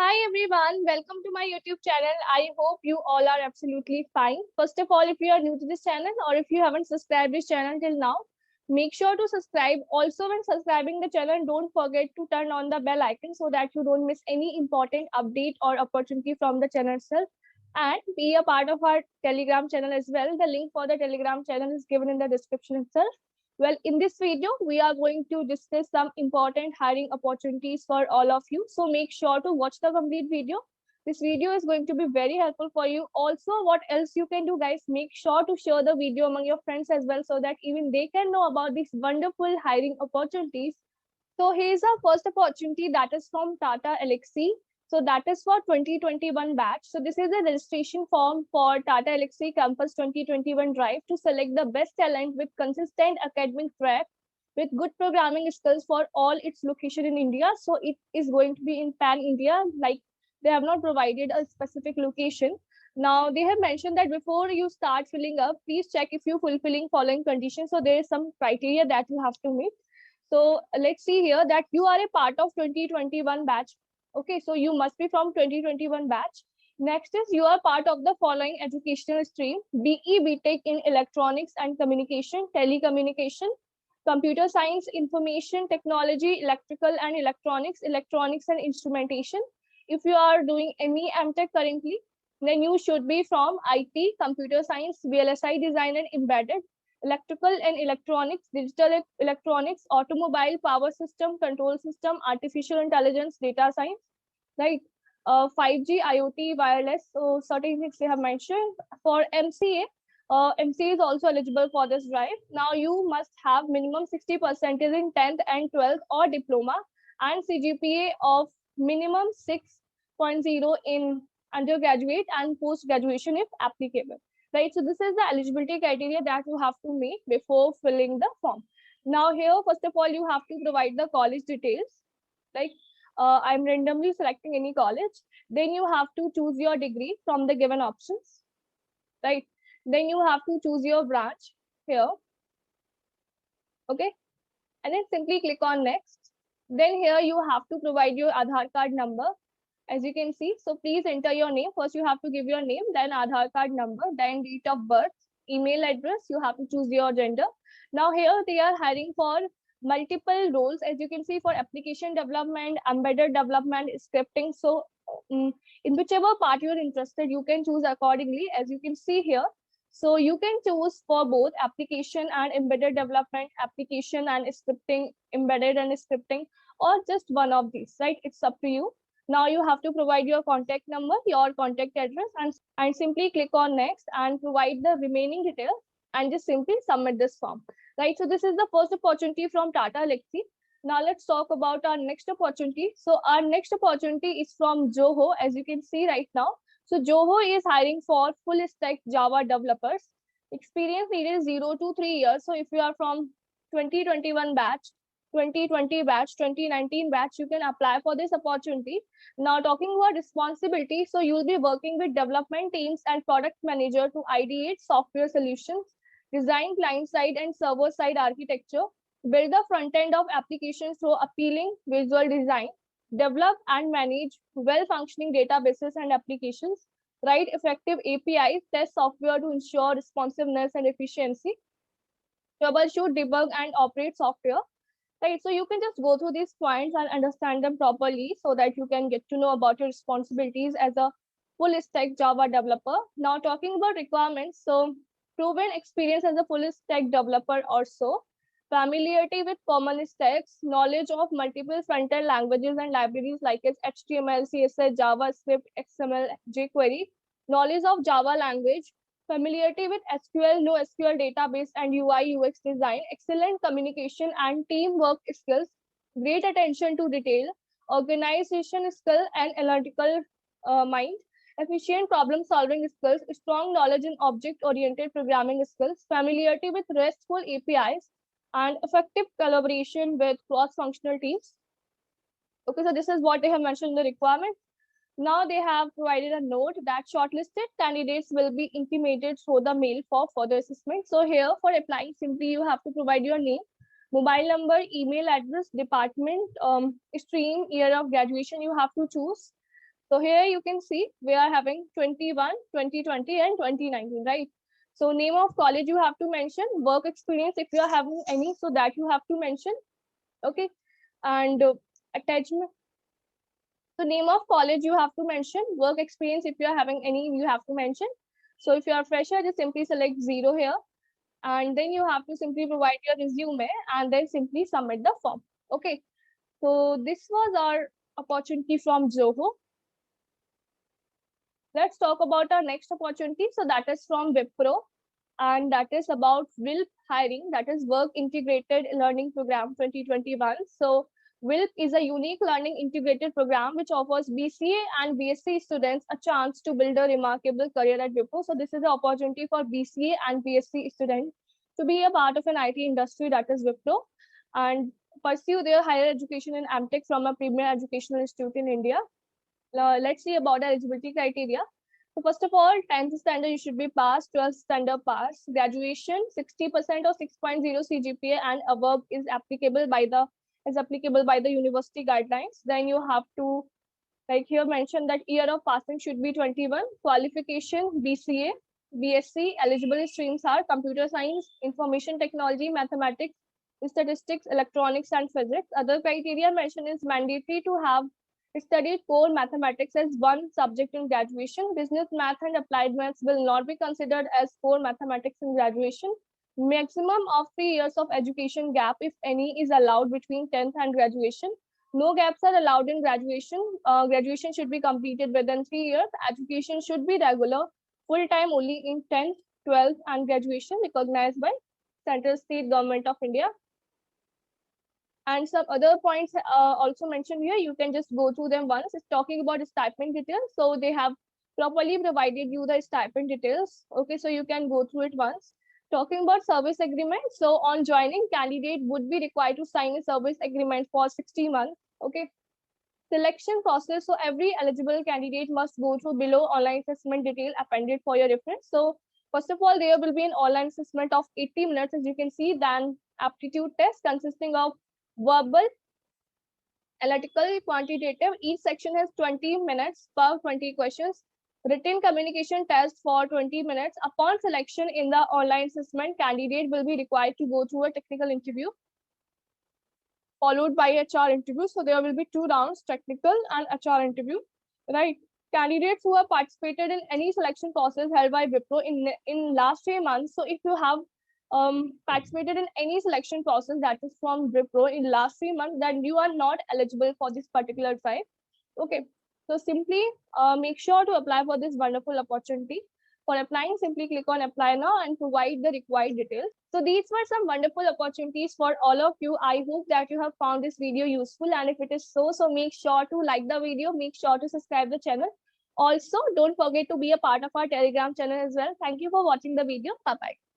Hi everyone, welcome to my YouTube channel. I hope you all are absolutely fine. First of all, if you are new to this channel or if you haven't subscribed this channel till now, make sure to subscribe. Also, when subscribing the channel, don't forget to turn on the bell icon so that you don't miss any important update or opportunity from the channel itself. And be a part of our Telegram channel as well. The link for the Telegram channel is given in the description itself. Well, in this video, we are going to discuss some important hiring opportunities for all of you. So make sure to watch the complete video. This video is going to be very helpful for you. Also, what else you can do, guys, make sure to share the video among your friends as well so that even they can know about these wonderful hiring opportunities. So here's our first opportunity that is from Tata Elxsi. So that is for 2021 batch. So this is a registration form for Tata Elxsi Campus 2021 Drive to select the best talent with consistent academic track with good programming skills for all its location in India. So it is going to be in pan India, like they have not provided a specific location. Now they have mentioned that before you start filling up, please check if you're fulfilling following conditions. So there is some criteria that you have to meet. So let's see here that you are a part of 2021 batch. Okay, so you must be from 2021 batch. Next is you are part of the following educational stream: BE BTech in Electronics and Communication, Telecommunication, Computer Science, Information Technology, Electrical and Electronics, Electronics and Instrumentation. If you are doing ME MTech currently, then you should be from IT, Computer Science, VLSI Design and Embedded, Electrical and Electronics, Digital Electronics, Automobile, Power System, Control System, Artificial Intelligence, Data Science, right? 5G, IoT, wireless, so certain things they have mentioned. For MCA, MCA is also eligible for this drive. Now you must have minimum 60% in 10th and 12th or diploma and CGPA of minimum 6.0 in undergraduate and post graduation if applicable, right? So this is the eligibility criteria that you have to meet before filling the form. Now here, first of all, you have to provide the college details, like I'm randomly selecting any college. Then you have to choose your degree from the given options, right? Then you have to choose your branch here, okay? And then simply click on next. Then here you have to provide your Aadhaar card number, as you can see. So please enter your name. First you have to give your name, then Aadhaar card number, then date of birth, email address. You have to choose your gender. Now here they are hiring for multiple roles, as you can see, for application development, embedded development, scripting. So in whichever part you're interested, you can choose accordingly, as you can see here. So you can choose for both application and embedded development, application and scripting, embedded and scripting, or just one of these, right? It's up to you. Now you have to provide your contact number, your contact address, and simply click on next and provide the remaining details and just simply submit this form, right? So this is the first opportunity from Tata Elxsi. Now let's talk about our next opportunity. So our next opportunity is from Zoho, as you can see right now. So Zoho is hiring for full stack Java developers. Experience needed is 0 to 3 years. So if you are from 2021 batch, 2020 batch, 2019 batch, you can apply for this opportunity. Now talking about responsibility, so you'll be working with development teams and product manager to ideate software solutions, design client-side and server-side architecture, build the front end of applications through appealing visual design, develop and manage well-functioning databases and applications, write effective APIs, test software to ensure responsiveness and efficiency, troubleshoot, debug, and operate software. Right, so you can just go through these points and understand them properly so that you can get to know about your responsibilities as a full stack Java developer. Now talking about requirements, so proven experience as a full stack developer or so, familiarity with common stacks, knowledge of multiple front-end languages and libraries like HTML, CSS, JavaScript, XML, jQuery, knowledge of Java language, familiarity with SQL, NoSQL database and UI UX design, excellent communication and teamwork skills, great attention to detail, organization skill and analytical mind, efficient problem solving skills, strong knowledge in object oriented programming skills, familiarity with RESTful APIs, and effective collaboration with cross functional teams. Okay, so this is what they have mentioned in the requirement. Now they have provided a note that shortlisted candidates will be intimated through the mail for further assessment. So here for applying, simply you have to provide your name, mobile number, email address, department, stream, year of graduation you have to choose. So here you can see we are having 21, 2020 and 2019, right? So name of college you have to mention, work experience if you are having any, so that you have to mention, okay? And attachment. So name of college you have to mention, work experience if you are having any, you have to mention. So if you are fresher, just simply select 0 here, and then you have to simply provide your resume and then simply submit the form. Okay, so this was our opportunity from Zoho. Let's talk about our next opportunity. So that is from Wipro, and that is about WILP hiring, that is Work Integrated Learning Program 2021. So WILP is a unique learning integrated program which offers BCA and BSc students a chance to build a remarkable career at Wipro. So this is an opportunity for BCA and BSc students to be a part of an IT industry, that is Wipro, and pursue their higher education in AMTech from a premier educational institute in India. Let's see about the eligibility criteria. So first of all, 10th standard you should be passed, 12th standard pass, graduation 60% or 6.0 CGPA and above is applicable by the university guidelines. Then you have to, like here mentioned, that year of passing should be 21. Qualification BCA, BSc. Eligible streams are computer science, information technology, mathematics, statistics, electronics, and physics. Other criteria mentioned is mandatory to have studied core mathematics as one subject in graduation. Business math and applied maths will not be considered as core mathematics in graduation. Maximum of 3 years of education gap, if any, is allowed between 10th and graduation. No gaps are allowed in graduation. Graduation should be completed within 3 years. Education should be regular, full-time only in 10th, 12th, and graduation recognized by Central State Government of India. And some other points also mentioned here. You can just go through them once. It's talking about the stipend details. So they have properly provided you the stipend details. Okay, so you can go through it once. Talking about service agreement. So on joining, candidate would be required to sign a service agreement for 60 months. Okay. Selection process. So every eligible candidate must go through below online assessment detail appended for your reference. So first of all, there will be an online assessment of 80 minutes, as you can see, then aptitude test consisting of verbal, analytical, quantitative. Each section has 20 minutes per 20 questions. Written communication test for 20 minutes. Upon selection in the online assessment, candidate will be required to go through a technical interview followed by HR interview. So there will be 2 rounds, technical and HR interview, right? Candidates who have participated in any selection process held by Wipro in last 3 months. So if you have participated in any selection process that is from Wipro in last 3 months, then you are not eligible for this particular type. Okay, so simply make sure to apply for this wonderful opportunity. For applying, simply click on apply now and provide the required details. So these were some wonderful opportunities for all of you. I hope that you have found this video useful, and if it is so, make sure to like the video, make sure to subscribe the channel. Also, don't forget to be a part of our Telegram channel as well. Thank you for watching the video. Bye-bye.